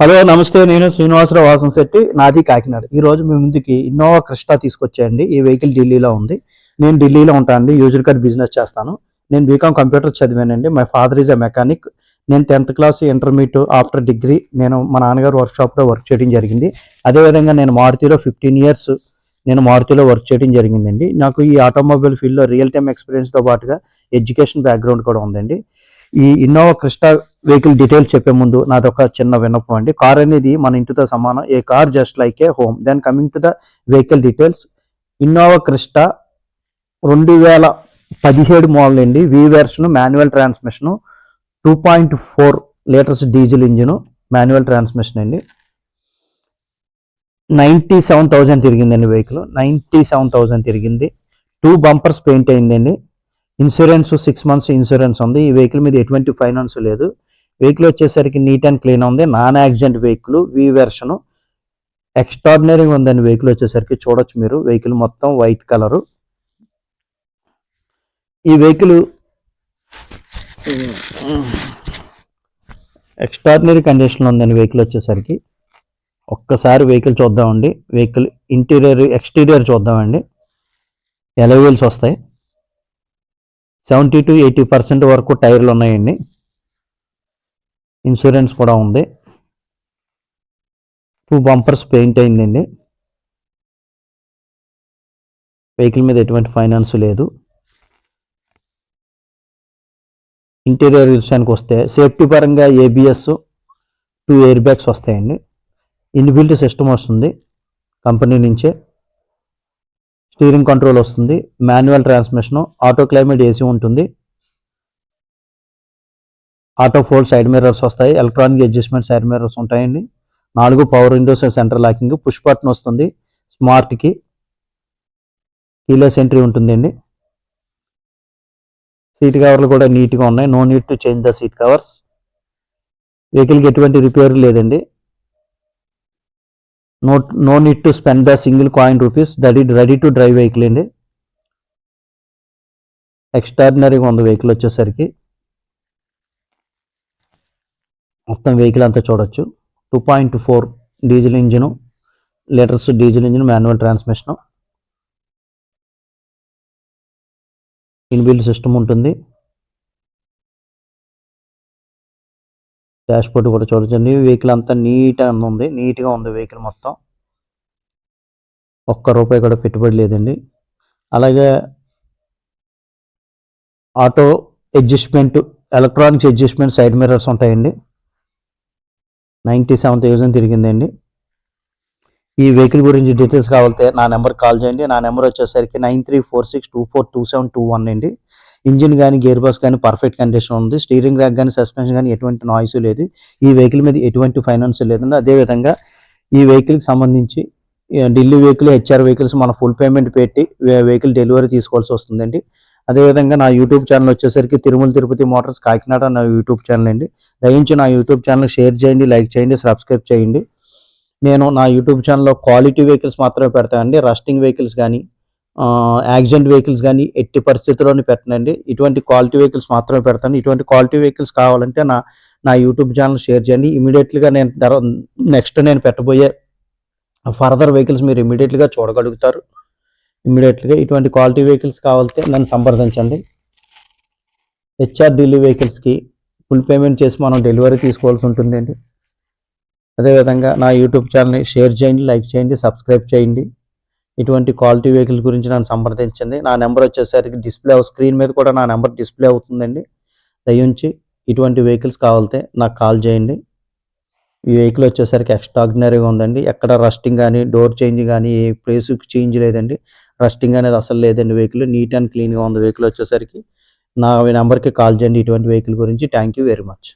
Hello నమస్తే. నేను శ్రీనివాసరావు వాసంశెట్టి, నాది కాకినాడ. ఈరోజు మీ ముందుకి ఇన్నోవా క్రిస్టా తీసుకొచ్చాయండి. ఈ వెహికల్ ఢిల్లీలో ఉంది. నేను ఢిల్లీలో ఉంటానండి. యూజర్ కార్ బిజినెస్ చేస్తాను. నేను బీకామ్ కంప్యూటర్ చదివానండి. My father is a mechanic. నేను 10th class, intermediate, after degree నేను మా నాన్నగారు వర్క్షాప్లో వర్క్ చేయడం జరిగింది. అదేవిధంగా నేను మారుతిలో 15 years నేను మారుతిలో వర్క్ చేయడం జరిగిందండి. నాకు ఈ ఆటోమొబైల్ ఫీల్డ్లో రియల్ టైమ్ ఎక్స్పీరియన్స్తో పాటుగా ఎడ్యుకేషన్ బ్యాక్గ్రౌండ్ కూడా ఉందండి. ఈ ఇన్నోవా క్రిస్టా వెహికల్ డీటెయిల్స్ చెప్పే ముందు నాది ఒక చిన్న విన్నపం అండి. కార్ అనేది మన ఇంటితో సమానం. A car just like a home. Then coming to the vehicle details. Innova Crysta 2017 model అండి. V version, manual transmission, 2.4 litres diesel engine, manual transmission అండి. 97,000 తిరిగిందండి వెహికల్. 97,000 తిరిగింది. 2 bumpers పెయింట్ అయిందండి. ఇన్సూరెన్స్ 6 months ఇన్సూరెన్స్ ఉంది. ఈ వెహికల్ మీద ఎటువంటి finance లేదు. వెహికల్ వచ్చేసరికి నీట్ అండ్ క్లీన్ ఉంది. Non accident vehicle, V version. ఎక్స్ట్రాడినరీగా ఉందండి వెహికల్ వచ్చేసరికి. చూడొచ్చు మీరు, వెహికల్ మొత్తం వైట్ కలరు. ఈ వెహికల్ ఎక్స్ట్రాడినరీ కండిషన్లో ఉందండి వెహికల్ వచ్చేసరికి. ఒక్కసారి వెహికల్ చూద్దామండి. వెహికల్ ఇంటీరియర్, ఎక్స్టీరియర్ చూద్దామండి. ఎలాయ్ వీల్స్ వస్తాయి. 70 to 80% వరకు టైర్లు ఉన్నాయండి. ఇన్సూరెన్స్ కూడా ఉంది. 2 bumpers పెయింట్ అయిందండి. వెహికల్ మీద ఎటువంటి ఫైనాన్స్ లేదు. ఇంటీరియర్ విషయానికి వస్తే సేఫ్టీ పరంగా ABS, 2 ఎయిర్ బ్యాగ్స్ వస్తాయండి. ఇన్బిల్ట్ సిస్టమ్ వస్తుంది కంపెనీ నుంచే. స్టీరింగ్ కంట్రోల్ వస్తుంది. Manual transmission, auto climate AC ఉంటుంది. ఆటో ఫోల్డ్ సైడ్ మిర్రర్స్ వస్తాయి. ఎలక్ట్రానిక్ అడ్జస్ట్మెంట్ సైడ్ మిర్రర్స్ ఉంటాయండి. 4 power windows, centre locking, push button వస్తుంది. స్మార్ట్కి కీలెస్ ఎంట్రీ ఉంటుందండి. సీట్ కవర్లు కూడా నీట్గా ఉన్నాయి. No need to change the seat covers. వెహికల్కి ఎటువంటి రిపేర్ లేదండి. No need to spend the single coin rupees. Ready to drive vehicle అండి. ఎక్స్ట్రాడినరీగా ఉంది వెహికల్ వచ్చేసరికి. మొత్తం వెహికల్ అంతా చూడొచ్చు. 2.4 diesel engine, litres diesel engine, manual transmission, inbuilt system ఉంటుంది. డాష్ బోర్డ్ కూడా చూడొచ్చండి. వెహికల్ అంతా నీట్గా ఉంది వెహికల్ మొత్తం. ₹1 కూడా పెట్టుబడి లేదండి. అలాగే auto adjustment, electronics adjustment side mirrors ఉంటాయండి. 97,000 తిరిగిందండి. ఈ వెహికల్ గురించి డీటెయిల్స్ కావాలంటే నా నెంబర్కి కాల్ చేయండి. నా నెంబర్ వచ్చేసరికి 9346242721 అండి. ఇంజిన్ కానీ, గేర్ బాక్స్ కానీ పర్ఫెక్ట్ కండిషన్ ఉంది. స్టీరింగ్ ర్యాక్ కానీ, సస్పెన్షన్ కానీ ఎటువంటి నాయిస్ లేదు. ఈ వెహికల్ మీద ఎటువంటి ఫైనాన్స్ లేదండి. అదేవిధంగా ఈ వెహికల్కి సంబంధించి ఢిల్లీ వెహికల్, HR వెహికల్స్ మన ఫుల్ పేమెంట్ పెట్టి వెహికల్ డెలివరీ తీసుకోవాల్సి వస్తుందండి. అదేవిధంగా నా యూట్యూబ్ ఛానల్ వచ్చేసరికి తిరుమల తిరుపతి మోటార్స్ కాకినాడ నా యూట్యూబ్ ఛానల్ అండి. దయించి నా యూట్యూబ్ ఛానల్ షేర్ చేయండి, లైక్ చేయండి, సబ్స్క్రైబ్ చేయండి. నేను నా యూట్యూబ్ ఛానల్లో క్వాలిటీ వెహికల్స్ మాత్రమే పెడతానండి. రస్టింగ్ వెహికల్స్ కానీ, యాక్సిడెంట్ వెహికల్స్ కానీ ఎట్టి పరిస్థితుల్లోనే పెట్టనండి. ఇటువంటి క్వాలిటీ వెహికల్స్ మాత్రమే పెడతాను. ఇటువంటి క్వాలిటీ వెహికల్స్ కావాలంటే నా యూట్యూబ్ ఛానల్ షేర్ చేయండి. ఇమీడియట్లీగా నెక్స్ట్ నేను పెట్టబోయే ఫర్దర్ వెహికల్స్ మీరు ఇమీడియట్లీగా చూడగలుగుతారు. ఇమీడియట్లీగా ఇటువంటి క్వాలిటీ వెహికల్స్ కావాలంటే నన్ను సంప్రదించండి. HR ఢిల్లీ వెహికల్స్కి ఫుల్ పేమెంట్ చేసి మనం డెలివరీ తీసుకోవాల్సి ఉంటుందండి. అదేవిధంగా నా యూట్యూబ్ ఛానల్ని షేర్ చేయండి, లైక్ చేయండి, సబ్స్క్రైబ్ చేయండి. ఇటువంటి క్వాలిటీ వెహికల్ గురించి నన్ను సంప్రదించండి. నా నెంబర్ వచ్చేసరికి స్క్రీన్ మీద కూడా నా నెంబర్ డిస్ప్లే అవుతుందండి. దయించి ఇటువంటి వెహికల్స్ కావాలంటే నాకు కాల్ చేయండి. ఈ వెహికల్ వచ్చేసరికి ఎక్స్ట్రాడినరీగా ఉందండి. ఎక్కడ రస్టింగ్ కానీ, డోర్ చేంజ్ కానీ, ఏ ప్లేస్ చేంజ్ లేదండి. రస్టింగ్ అనేది అసలు లేదండి. వెహికల్ నీట్ అండ్ క్లీన్గా ఉంది. వెహికల్ వచ్చేసరికి నా నెంబర్కి కాల్ చేయండి ఇటువంటి వెహికల్ గురించి. Thank you very much.